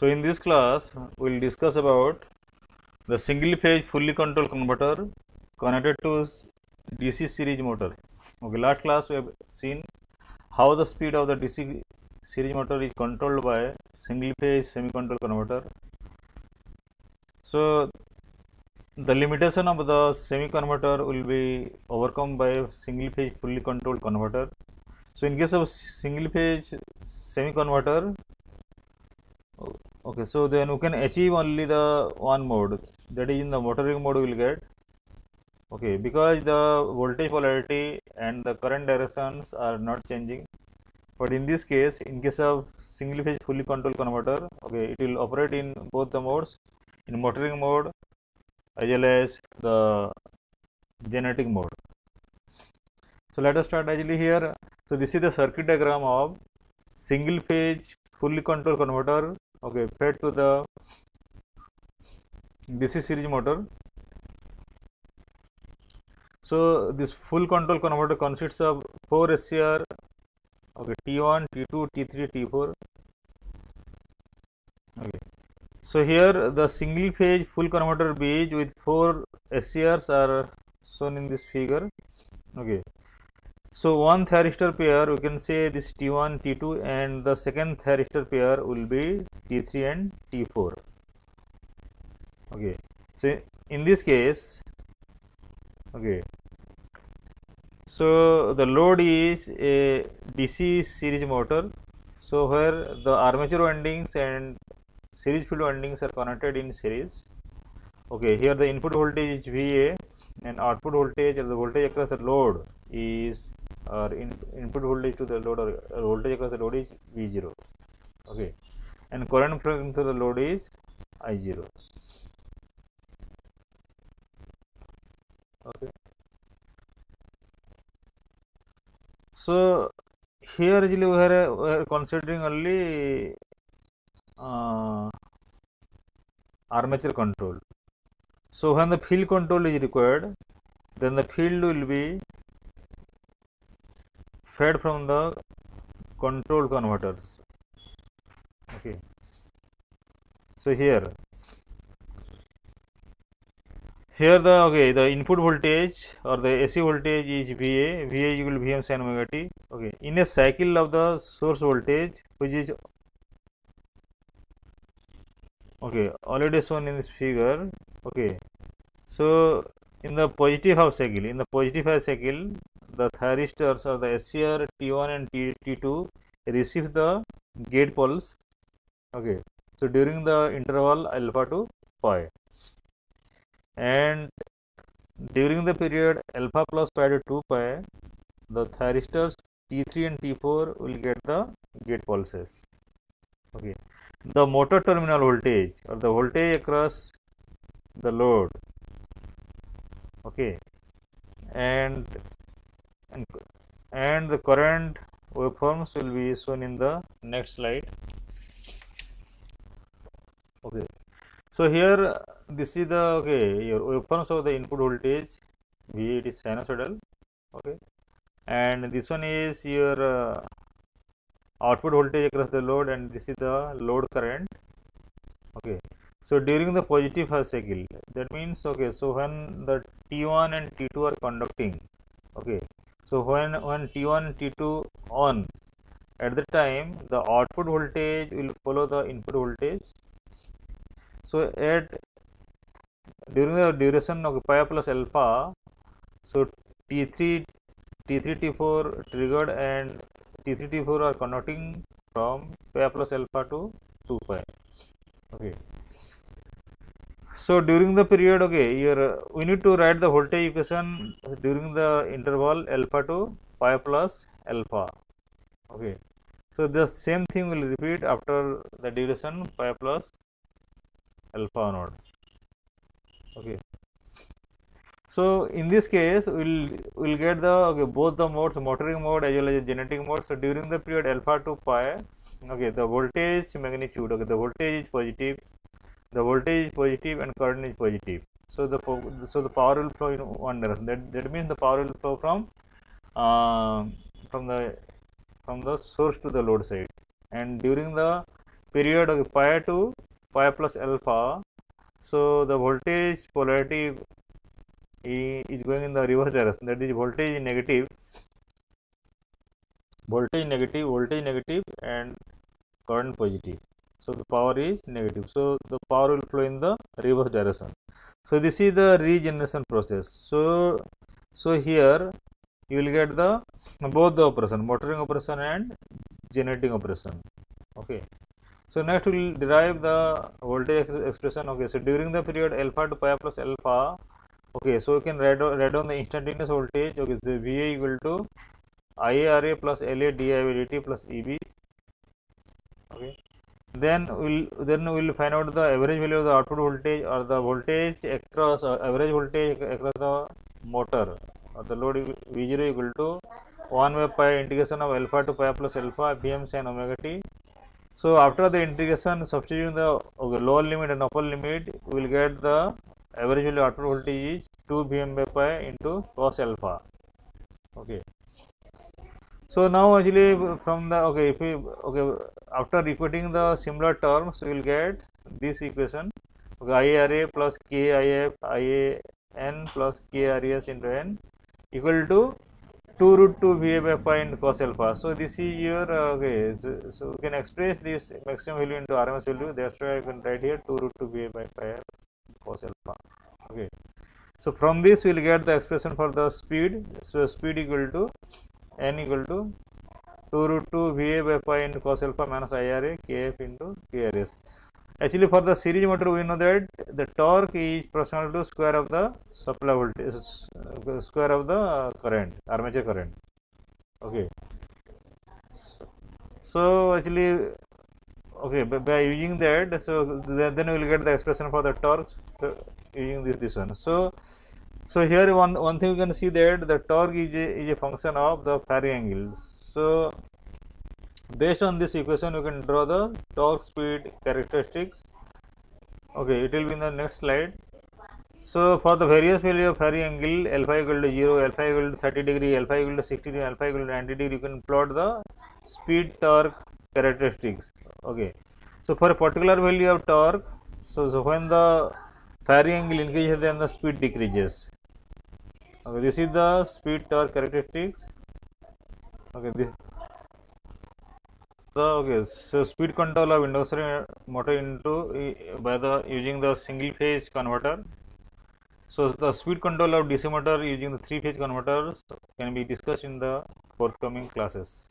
So in this class, we will discuss about the single phase fully controlled converter connected to DC series motor. Okay, last class we have seen how the speed of the DC series motor is controlled by single phase semi controlled converter. So the limitation of the semi converter will be overcome by single phase fully controlled converter. So in case of single phase semi converter, okay, so then we can achieve only the one mode, that is in the motoring mode we will get, okay, because the voltage polarity and the current directions are not changing. But in this case, in case of single phase fully controlled converter, okay, it will operate in both the modes, in motoring mode as well as the generating mode. So let us start actually here. So this is the circuit diagram of single phase fully controlled converter, okay, fed to the DC series motor. So this full control converter consists of 4 SCR, okay, T1, T2, T3, T4. Okay. So here the single phase full converter bridge with 4 SCRs are shown in this figure. Okay. So one thyristor pair, we can say this T1, T2, and the second thyristor pair will be T3 and T4. Okay. So in this case, okay, so the load is a DC series motor. So where the armature windings and series field windings are connected in series. Okay, here the input voltage is VA and output voltage or the voltage across the load is input voltage to the load or voltage across the load is V0. Okay, and current flowing through the load is I0. Okay. So here actually we are considering only armature control. So when the field control is required, then the field will be fed from the control converters. Okay. So here the input voltage or the AC voltage is VA. VA is equal to Vm sin omega t. Okay. In a cycle of the source voltage, which is okay already shown in this figure. Okay. So in the positive half cycle, the thyristors or the SCR T1 and T2 receive the gate pulse. Okay. So during the interval alpha to pi, and during the period alpha plus pi to 2 pi, the thyristors T3 and T4 will get the gate pulses. Okay. The motor terminal voltage or the voltage across the load, okay, and the current waveforms will be shown in the next slide. Okay. So here this is the your waveforms of the input voltage V, it is sinusoidal, okay, and this one is your output voltage across the load, and this is the load current. Okay. So during the positive half cycle, that means, okay, so when the T1 and T2 are conducting, okay, so when T1 T2 on, at the time the output voltage will follow the input voltage. So during the duration of pi plus alpha, so T3 T4 triggered and T3 T4 are conducting from pi plus alpha to 2 pi. Okay. So during the period, okay, we need to write the voltage equation during the interval alpha to pi plus alpha. Okay. So the same thing will repeat after the duration pi plus alpha onwards. Okay. So in this case, we'll get the both the modes, motoring mode as well as generating mode. So during the period alpha to pi, okay, the voltage magnitude, okay, the voltage is positive, and current is positive. So the power will flow in one direction. That means the power will flow from the source to the load side, and during the period of pi to pi plus alpha, so the voltage polarity is going in the reverse direction, that is voltage is negative, voltage negative and current positive. So the power is negative, so the power will flow in the reverse direction. So this is the regeneration process. So here you will get the both the operation, motoring operation and generating operation. Okay. So next we will derive the voltage expression. Okay. So during the period alpha to pi plus alpha, okay, so we can write down the instantaneous voltage. Okay, so VA equal to IARA plus LA dI by dt plus EB. Okay. Then we'll find out the average value of the output voltage or the voltage across average voltage across the motor or the load V0 equal to 1 by pi integration of alpha to pi plus alpha Vm sin omega t. So after the integration, substituting the lower limit and upper limit, we will get the average value output voltage is 2 Vm by pi into cos alpha. Okay. So now actually from the after equating the similar terms, we will get this equation. Okay, IARA plus KIF IAN plus KRS into N equal to 2 root 2 VA by pi into cos alpha. So this is your okay. So we can express this maximum value into RMS value. That's why I can write here 2 root 2 VA by pi cos alpha. Okay. So from this we will get the expression for the speed. So speed equal to N equal to 2 root 2 VA by pi into cos alpha minus IRA KF into KRS. Actually for the series motor we know that the torque is proportional to square of the supply voltage, square of the current, armature current. Okay. So actually, okay, by using that, so then we will get the expression for the torque using this one. So here one thing you can see that the torque is a function of the firing angle. So based on this equation, you can draw the torque speed characteristics. Okay, it will be in the next slide. So for the various value of firing angle, alpha equal to 0, alpha equal to 30 degree, alpha equal to 60 degree, alpha equal to 90 degree, you can plot the speed torque characteristics. Okay. So for a particular value of torque, so when the firing angle increases, then the speed decreases. Okay, this is the speed torque characteristics. Okay, so speed control of induction motor into by the using the single phase converter. So the speed control of DC motor using the 3-phase converters can be discussed in the forthcoming classes.